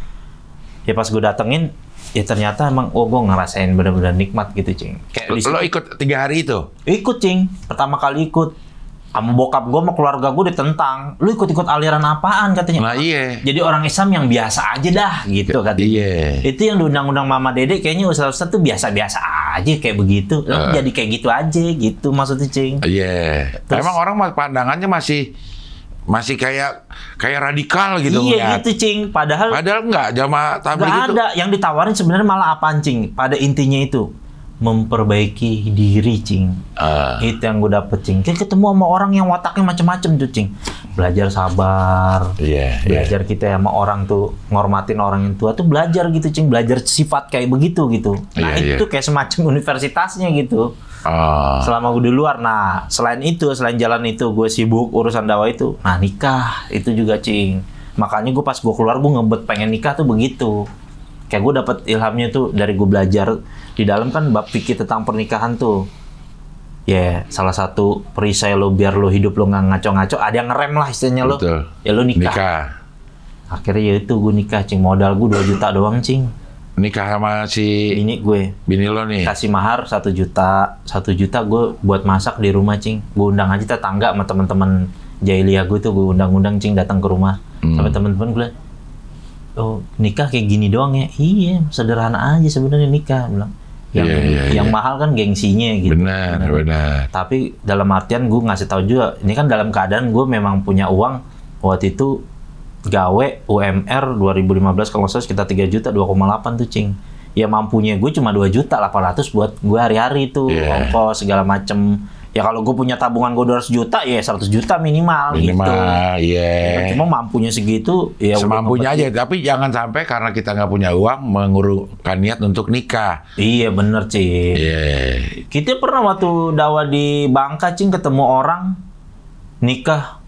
Ya pas gue datengin, ya ternyata emang gue ngerasain bener-bener nikmat gitu Cing. Kayak lo ikut 3 hari itu? Ikut Cing, pertama kali ikut. Sama bokap gue sama keluarga gue ditentang, lu ikut-ikut aliran apaan katanya. Nah iya. Jadi orang Islam yang biasa aja dah gitu katanya. Iya. Itu yang diundang-undang Mama Dede kayaknya ustaz-ustaz tuh biasa-biasa aja kayak begitu. Jadi kayak gitu aja gitu maksudnya Cing. Iya. Emang orang pandangannya masih kayak radikal gitu. Iya gitu Cing. Padahal enggak, jamaah tabligh itu. Enggak ada. Yang ditawarin sebenarnya malah apaan Cing? Pada intinya itu memperbaiki diri Cing. Itu yang gue dapet Cing. Kayak ketemu sama orang yang wataknya macem-macem tuh Cing. Belajar sabar. Belajar kita sama orang tuh ngormatin orang yang tua tuh belajar gitu Cing. Belajar sifat kayak begitu gitu. Nah itu kayak semacam universitasnya gitu. Selama gue di luar. Nah selain jalan itu gue sibuk urusan dakwah itu. Nah nikah itu juga Cing. Makanya gue pas gue keluar gue ngebet pengen nikah tuh begitu. Kayak gue dapet ilhamnya tuh dari gue belajar di dalam kan bab fikih tentang pernikahan tuh. Salah satu perisai lo biar lo hidup lo nggak ngaco-ngaco, ada yang ngerem lah istilahnya lo. Ya lo nikah. Akhirnya ya itu gue nikah Cing, modal gue 2 juta doang Cing. Nikah sama si bini lo nih. Kasih mahar 1 juta. 1 juta gue buat masak di rumah Cing. Gue undang aja tetangga sama teman-teman jahiliyah gue tuh, gue undang-undang Cing datang ke rumah. Sama teman-teman gue. Oh nikah kayak gini doang ya? Iya sederhana aja sebenarnya nikah, bilang. Yang mahal kan gengsinya gitu. Benar. Tapi dalam artian gue ngasih tahu juga, ini kan dalam keadaan gue memang punya uang, waktu itu gawe UMR 2015 kalau nggak salah sekitar 3 juta 2,8 tuh cing. Ya mampunya gue cuma 2 juta 800 buat gue hari-hari tuh ongkos segala macem. Ya kalau gue punya tabungan gue 200 juta ya 100 juta minimal gitu. Iya. Cuma mampunya segitu ya semampunya aja, tapi jangan sampai karena kita nggak punya uang mengurungkan niat untuk nikah. Iya bener cing. Kita pernah waktu dakwah di Bangka cing ketemu orang nikah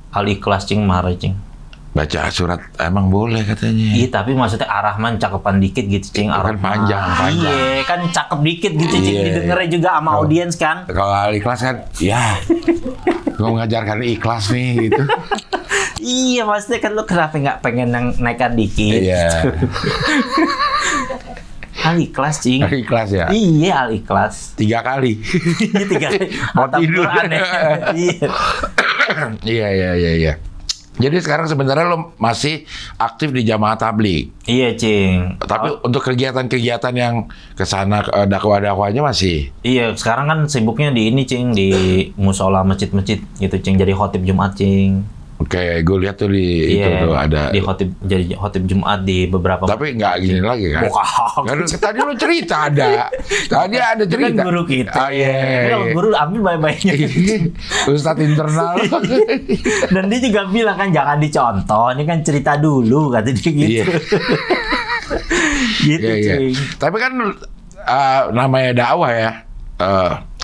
Al-Ikhlas cing marah cing. Baca surat emang boleh katanya. Iya tapi maksudnya Ar-Rahman cakepan dikit gitu cing. Kan panjang. Iya kan cakep dikit gitu cing. Didengarnya juga sama audiens kan. Kalau Al-Ikhlas kan ya gue mengajarkan ikhlas nih gitu. Iya maksudnya kan lu kenapa nggak pengen naikkan dikit. Iya. Al-Ikhlas cing. Al-Ikhlas ya. Iya Al-Ikhlas. 3 kali. 3 kali. Mau tidur. Iya. Jadi sekarang sebenarnya lo masih aktif di Jamaah Tabligh. Iya, Cing. Tapi untuk kegiatan-kegiatan yang kesana dakwah-dakwahnya masih? Iya, sekarang kan sibuknya di ini, Cing, di musola masjid-masjid gitu, Cing. Jadi khotib Jumat, Cing. Oke, gue lihat tuh di itu tuh ada di khotib, jadi khotib Jumat di beberapa. Tapi nggak gini lagi kan? Bukan. Kan tadi lo cerita ada. Tadi ada cerita. Kan guru kita. Oh iya. Kalau guru ambil baik-baiknya. Ustadz internal. Dan dia juga bilang kan jangan dicontoh, ini kan cerita dulu kata dia gitu. Gitu, Cing. Tapi kan namanya dakwah ya.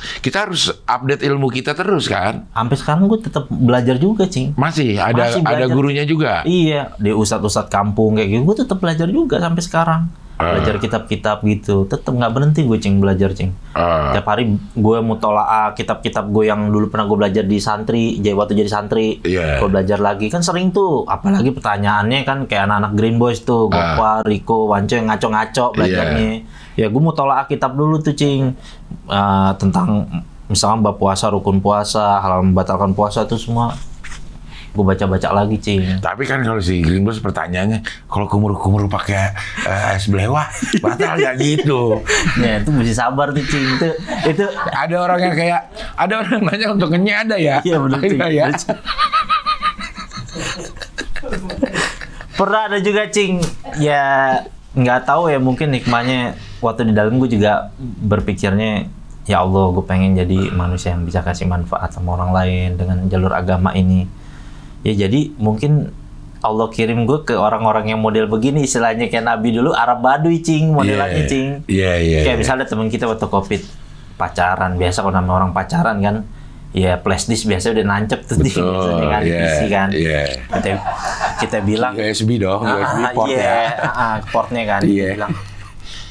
Kita harus update ilmu kita terus kan. Sampai sekarang gue tetap belajar juga, Cing. Masih ada gurunya juga. Iya, di ustadz-ustadz kampung kayak gitu, gue tetap belajar juga sampai sekarang. Belajar kitab-kitab gitu, tetap nggak berhenti gue, Cing, belajar, Cing. Tiap hari gue mutolaah kitab-kitab gue yang dulu pernah gue belajar di santri, waktu jadi santri, gue belajar lagi. Kan sering tuh, apalagi pertanyaannya kan kayak anak-anak Green Boys tuh, Gopar, Riko, Wanco yang ngaco-ngaco belajarnya. Ya gue mutolaah kitab dulu tuh, Cing, tentang misalkan bab puasa, rukun puasa, halal membatalkan puasa tuh semua gue baca-baca lagi, Cing. Tapi kan kalau si Green Boys pertanyaannya, kalau kumur-kumur pakai es belewah, batal nggak gitu? Ya itu mesti sabar tuh, Cing. Itu ada orang yang kayak, ada orang nanya untuk ngenyek ada ya? Iya benar, Cing. Ya? Pernah ada juga, Cing. Ya nggak tahu ya, mungkin hikmahnya waktu di dalam gue juga berpikirnya, ya Allah, gue pengen jadi manusia yang bisa kasih manfaat sama orang lain dengan jalur agama ini. Ya jadi mungkin Allah kirim gue ke orang-orang yang model begini, istilahnya kayak Nabi dulu, Arab Baduy, Cing, modelannya, Cing. Kayak misalnya teman kita waktu COVID pacaran, biasa kalau namanya orang pacaran kan, ya flash disk biasa udah nancep tuh, biasanya kan isi kan. Kita bilang USB dong, USB port portnya kan. Bilang,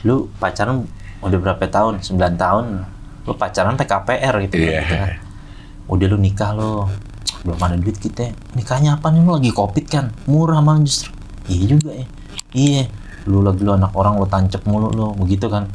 lu pacaran udah berapa tahun? 9 tahun. Lu pacaran PKPR gitu kan. Udah lu nikah lo. Belum ada duit kita. Nikahnya apa nih, lu lagi COVID kan? Murah malah justru. Iya juga ya. Iya. Lu anak orang lo tancep mulu lo, begitu kan.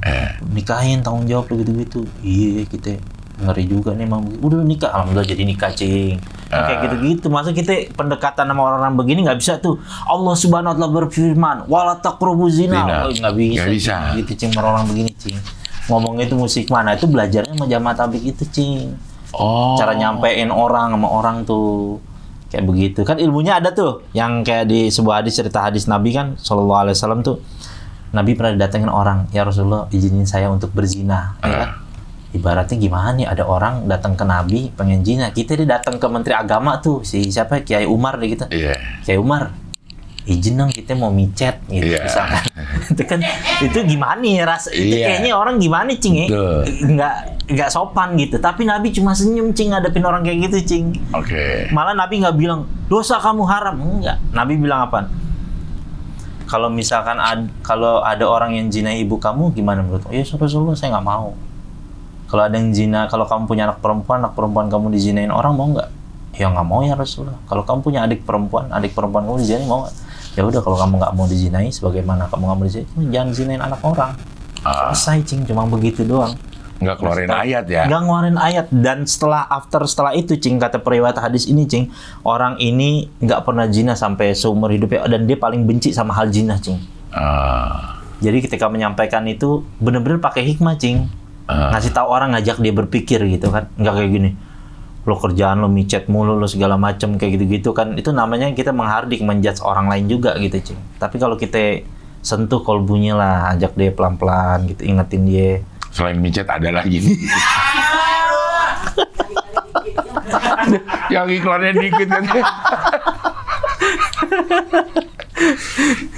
Nikahin, tanggung jawab gitu-gitu. Iya, kita ngeri juga nih emang. Udah nikah, alhamdulillah jadi nikah, Cing. Kayak gitu-gitu. Masa kita pendekatan sama orang-orang begini nggak bisa tuh. Allah Subhanahu wa taala berfirman, "Wala taqrabu zina." Nggak bisa. Gitu, Cing, orang begini, Cing. Ngomongnya itu musik mana? Itu belajarnya sama Jamaah Tabligh itu, Cing. Cara nyampein orang sama orang tuh. Kayak begitu. Kan ilmunya ada tuh. Yang kayak di sebuah hadis, cerita hadis Nabi kan sallallahu alaihi wasallam tuh. Nabi pernah didatengin orang, "Ya Rasulullah, izinin saya untuk berzina." Ya kan? Ibaratnya gimana nih, ada orang datang ke Nabi pengen zina, kita dia datang ke Menteri Agama tuh, si siapa, Kiai Umar deh gitu. Kiai Umar, izin dong kita mau micet gitu, misalkan. Itu kan, itu gimana nih rasa, itu kayaknya orang gimana, Cing, nggak sopan gitu. Tapi Nabi cuma senyum, Cing, ngadepin orang kayak gitu, Cing. Malah Nabi nggak bilang dosa kamu haram, enggak. Nabi bilang apa? Kalau misalkan kalau ada orang yang zina ibu kamu, gimana menurut kamu? Ya Rasulullah, saya nggak mau. Kalau ada yang zina, kalau kamu punya anak perempuan kamu dizinain orang, mau nggak? Ya nggak mau ya Rasulullah. Kalau kamu punya adik perempuan kamu dizinain, mau nggak? Ya udah, kalau kamu nggak mau dizinai, sebagaimana kamu nggak mau dizinai, jangan zinain anak orang. Selesai, Cing, cuma begitu doang. Nggak keluarin ayat ya? Nggak ngeluarin ayat. Dan setelah itu, Cing, kata periwayat hadis ini, Cing, orang ini nggak pernah zina sampai seumur hidupnya, dan dia paling benci sama hal zina, Cing. Jadi ketika menyampaikan itu bener-bener pakai hikmah, Cing. Ngasih tahu orang, ngajak dia berpikir gitu kan, nggak kayak gini, lo kerjaan lo micet mulu lo segala macam kayak gitu-gitu kan, itu namanya kita menghardik, menjudge orang lain juga gitu Cing. Tapi kalau kita sentuh kolbunya lah, ajak dia pelan-pelan gitu, ingetin dia. Selain micet ada lagi nih. Yang iklannya dikit kan.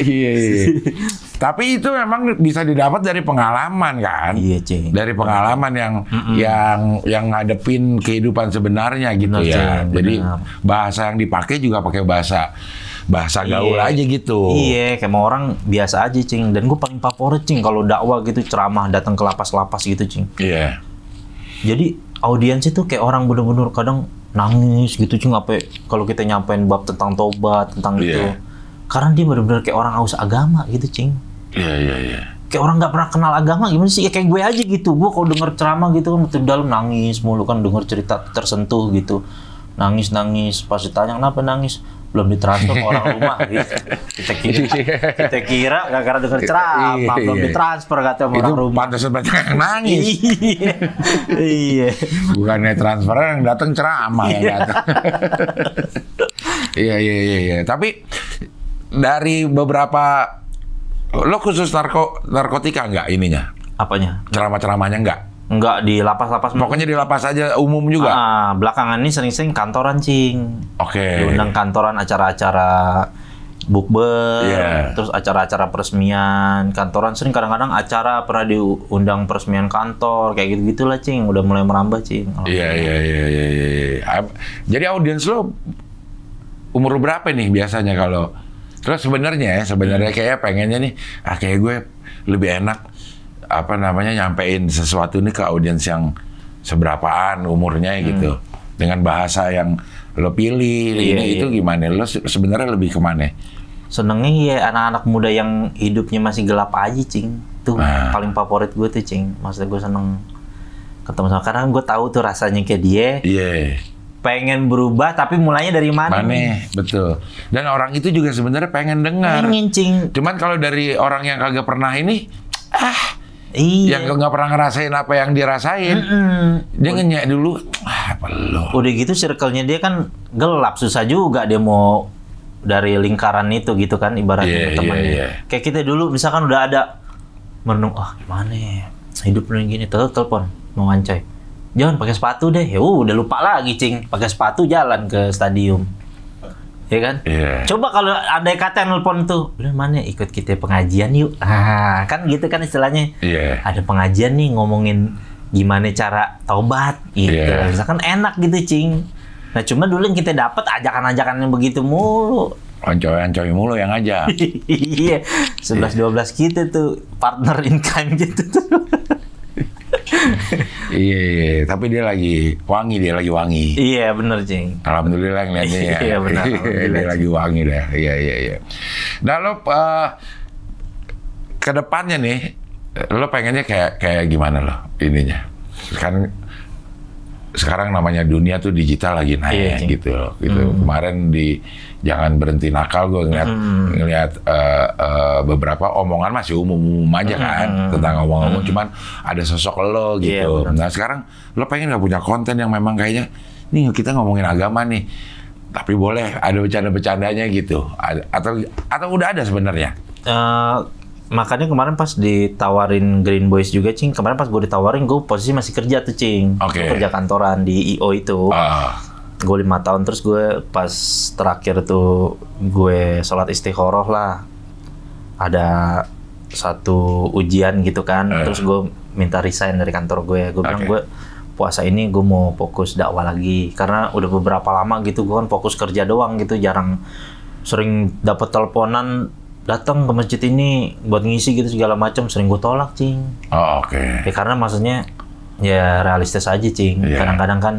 Iya. Tapi itu memang bisa didapat dari pengalaman kan? Iya, Cing. Dari pengalaman yang ngadepin kehidupan sebenarnya gitu Bener, ya. Cing, Jadi bener. bahasa yang dipakai juga pakai bahasa gaul Iya. aja gitu. Iya, kayak mau orang biasa aja Cing. Dan gue paling favorit Cing kalau dakwah gitu, ceramah, datang ke lapas-lapas gitu Cing. Iya. Jadi audiens itu kayak orang bener-bener kadang nangis gitu Cing, apa kalau kita nyampein bab tentang tobat, tentang Iya. itu. Karena dia bener-bener kayak orang haus agama gitu Cing. Iya. Kayak orang nggak pernah kenal agama gimana sih? Ya kayak gue aja gitu. Gue kalau denger ceramah gitu kan betul dalam nangis mulu kan, denger cerita tersentuh gitu. Nangis. Pas ditanya kenapa nangis? Belum ditransfer ke orang rumah gitu. Kita kira gara-gara denger ceramah belum Iya. ditransfer kata sama Itu orang rumah. pantas banget yang nangis. Iya. Bukannya transfer yang datang ceramah yang datang. Iya. Tapi dari beberapa, lo khusus narkotika nggak ininya? Apanya? Ceramah-ceramahnya nggak? Enggak di lapas-lapas. Pokoknya di lapas aja umum juga? Belakangan ini sering-sering kantoran Cing. Oke. Diundang kantoran acara-acara bukber, Iya. terus acara-acara peresmian kantoran, sering kadang-kadang acara pernah diundang peresmian kantor kayak gitu gitulah Cing, udah mulai merambah Cing. Iya. Jadi audiens lo umur berapa nih biasanya kalau? Terus sebenarnya kayak pengennya nih, kayak gue lebih enak nyampein sesuatu nih ke audiens yang seberapaan umurnya gitu, dengan bahasa yang lo pilih. Ini itu gimana? Lo sebenarnya lebih kemana? Senengnya ya anak-anak muda yang hidupnya masih gelap aja Cing, tuh paling favorit gue tuh Cing. Maksudnya gue seneng ketemu sama, karena gue tahu tuh rasanya kayak dia. Iya. Pengen berubah tapi mulainya dari mana? Betul. Dan orang itu juga sebenarnya pengen dengar. Pengen Cing. Cuman kalau dari orang yang kagak pernah ini, Iya. yang nggak pernah ngerasain apa yang dirasain, dia ngenyek dulu, belum. Udah gitu circle-nya dia kan gelap, susah juga dia mau dari lingkaran itu gitu kan, ibaratnya temannya. Iya. Kayak kita dulu misalkan udah ada merenung, gimana ya hidup lu yang gini, telepon mau ngancai, jangan pakai sepatu deh. Ya udah lupa lagi Cing, pakai sepatu jalan ke stadium. Ya kan? Iya. Coba kalau ada kata nelpon tuh, udah mana ikut kita pengajian yuk. Kan gitu kan istilahnya. Iya. Ada pengajian nih ngomongin gimana cara taubat gitu. Iya. Misalkan enak gitu Cing. Nah cuma dulu yang kita dapat ajakan-ajakan yang begitu mulu. Ancoy mulu yang aja. Iya. 11-12 kita tuh partner in crime gitu tuh. Iya. Tapi dia lagi wangi. Iya bener Cing. Alhamdulillah ngeliatnya ya. Iya, benar. Dia lagi wangi dah. Iya. Nah lo ke depannya nih, lo pengennya kayak gimana lo ininya? Kan sekarang namanya dunia tuh digital lagi naik gitu loh. Kemarin di Jangan Berhenti Nakal gue ngeliat beberapa omongan masih umum aja kan tentang ngomong-ngomong, cuman ada sosok lo gitu. Iya, nah sekarang lo pengen nggak punya konten yang memang kayaknya nih kita ngomongin agama nih, tapi boleh ada bercanda-bercandanya gitu, atau udah ada sebenarnya? Makanya kemarin pas ditawarin Green Boys juga Cing, kemarin pas gue ditawarin gue posisi masih kerja tuh Cing. Oke. Gue kerja kantoran di IO itu. Gue 5 tahun, terus gue pas terakhir tuh gue sholat istikharah lah, ada satu ujian gitu kan, terus gue minta resign dari kantor gue bilang gue puasa ini gue mau fokus dakwah lagi, karena udah beberapa lama gitu gue kan fokus kerja doang gitu, jarang sering dapat teleponan datang ke masjid ini buat ngisi gitu segala macam, sering gue tolak Cing. Oke. Ya karena maksudnya ya realistis aja Cing. Kadang-kadang kan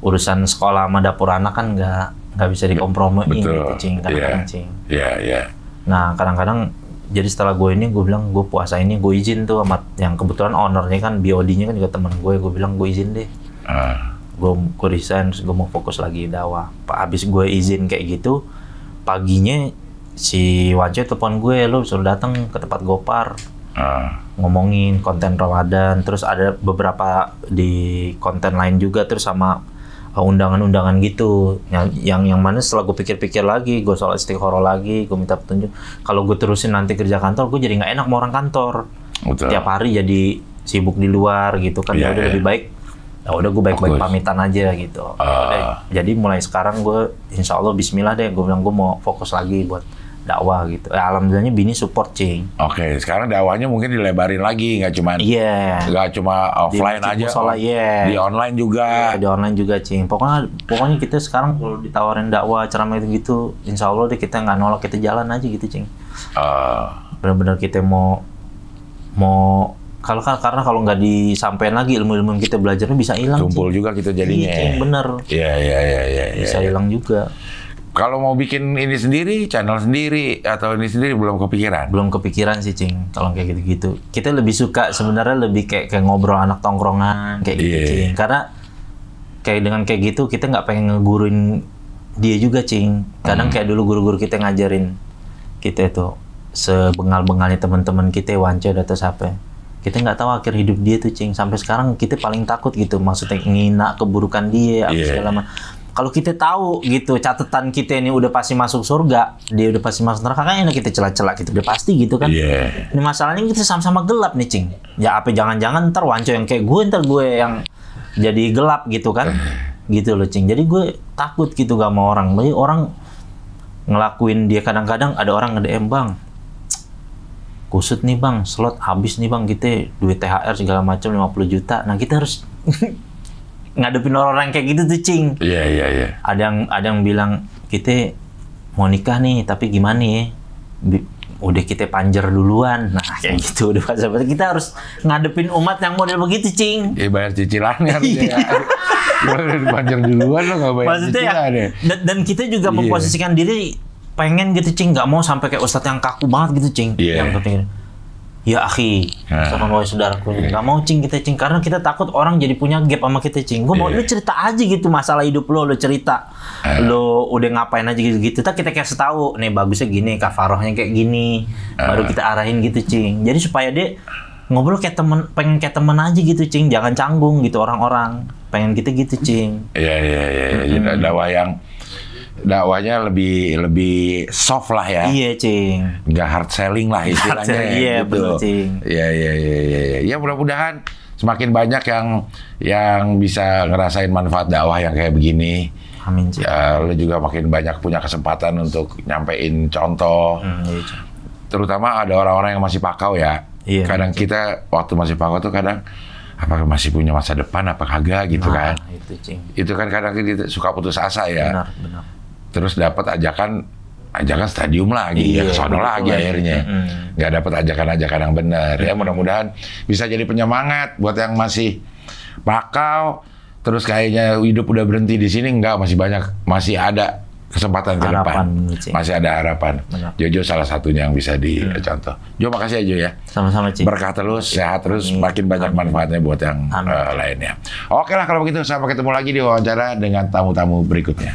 urusan sekolah sama dapur anak kan nggak bisa dikompromiin gitu Cing. Kadang-kadang Cing. Iya. Nah kadang-kadang jadi setelah gue ini gue bilang gue puasa ini gue izin tuh sama yang kebetulan ownernya kan BOD-nya kan juga teman gue bilang gue izin deh. Gue resign, terus gue mau fokus lagi dakwah. Habis gue izin kayak gitu, paginya si Wance telepon gue, lu suruh datang ke tempat Gopar ngomongin konten Ramadan, terus ada beberapa di konten lain juga, terus sama undangan-undangan gitu. Yang mana setelah gue pikir-pikir lagi, gue sholat istiqoroh lagi, gue minta petunjuk. Kalau gue terusin nanti kerja kantor, gue jadi nggak enak sama orang kantor. Betul. Tiap hari jadi sibuk di luar gitu kan. Ya udah lebih baik. Ya udah gue baik-baik pamitan aja gitu. Jadi mulai sekarang gue insya Allah Bismillah deh, gue bilang gue mau fokus lagi buat dakwah gitu. Alhamdulillahnya bini support, Cing. Oke, sekarang dakwahnya mungkin dilebarin lagi, nggak cuma offline aja, di online juga. Di online juga, Cing. Pokoknya kita sekarang kalau ditawarin dakwah ceramah itu gitu, insya Allah deh kita nggak nolak, kita jalan aja gitu, Cing. Benar-benar kita mau karena kalau nggak disampaikan lagi ilmu-ilmu yang kita belajarnya bisa hilang. Tumpul juga kita jadinya. Iya, Cing, bener. Iya. Bisa hilang juga. Kalau mau bikin ini sendiri, channel sendiri atau ini sendiri belum kepikiran? Belum kepikiran sih, Cing. Kalau kayak gitu-gitu, kita lebih suka sebenarnya lebih kayak ngobrol anak tongkrongan kayak gitu, Cing. Karena dengan kayak gitu kita nggak pengen ngeguruin dia juga, Cing. Kadang kayak dulu guru-guru kita ngajarin kita itu sebengal-bengalnya teman-teman kita wanco atau siapa. Kita nggak tahu akhir hidup dia tuh, Cing. Sampai sekarang kita paling takut gitu, maksudnya ngina keburukan dia segala macam. Kalau kita tahu gitu catatan kita ini udah pasti masuk surga, dia udah pasti masuk neraka, kan enak kita celah-celah gitu, udah pasti gitu kan. Ini masalahnya kita sama-sama gelap nih, Cing. Ya apa jangan-jangan ntar wanco yang kayak gue, ntar gue yang jadi gelap gitu kan. Gitu loh, Cing. Jadi gue takut gitu gak mau orang. Jadi orang ngelakuin dia, kadang-kadang ada orang nge-DM, Bang, kusut nih Bang, slot habis nih Bang, kita duit THR segala macam 50 juta. Nah kita harus ngadepin orang-orang kayak gitu tuh, Cing. Iya. Ada yang bilang kita mau nikah nih, tapi gimana ya? Udah kita panjer duluan. Nah kayak gitu udah pas-pas. Kita harus ngadepin umat yang model begitu, Cing. Bayar cicilannya harusnya. Udah dipanjer duluan lo nggak bayar cicilan ya. Dan kita juga memposisikan diri pengen gitu, Cing. Nggak mau sampai kayak ustadz yang kaku banget gitu, Cing. Yang penting ya akhi, sama gue saudaraku, nggak mau, Cing, kita, Cing, karena kita takut orang jadi punya gap sama kita, Cing. Gue mau lu cerita aja gitu masalah hidup lu cerita, lu udah ngapain aja gitu. Kita kasih tahu nih bagusnya gini, kafarohnya kayak gini, baru kita arahin gitu, Cing. Jadi supaya dia ngobrol kayak temen, pengen kayak temen aja gitu, Cing. Jangan canggung gitu orang-orang, pengen kita gitu, Cing. Iya. Dakwahnya lebih soft lah ya. Iya, Cing. Nggak hard selling lah istilahnya. Iya, gitu. betul, Cing. Iya. Ya mudah-mudahan semakin banyak yang bisa ngerasain manfaat dakwah yang kayak begini. Amin, Cing. Ya, lu juga makin banyak punya kesempatan untuk nyampein contoh. Iya, terutama ada orang-orang yang masih pakau ya. Iya, kadang kita waktu masih pakau tuh kadang apakah masih punya masa depan apa kagak gitu kan. Itu, Cing. Itu kan kadang kita suka putus asa ya. Benar. Terus dapat ajakan stadium lagi, ya kesono lagi akhirnya. Nggak dapat ajakan yang benar. Ya mudah-mudahan bisa jadi penyemangat buat yang masih pakau, terus kayaknya hidup udah berhenti di sini, masih ada kesempatan ke depan. Masih ada harapan. Benar. Jojo salah satunya yang bisa dicontoh. Jo, makasih ya Jo ya. Sama-sama, Cing. Berkah terus, sehat terus, makin banyak manfaatnya buat yang lainnya. Oke lah kalau begitu, sampai ketemu lagi di wawancara dengan tamu-tamu berikutnya.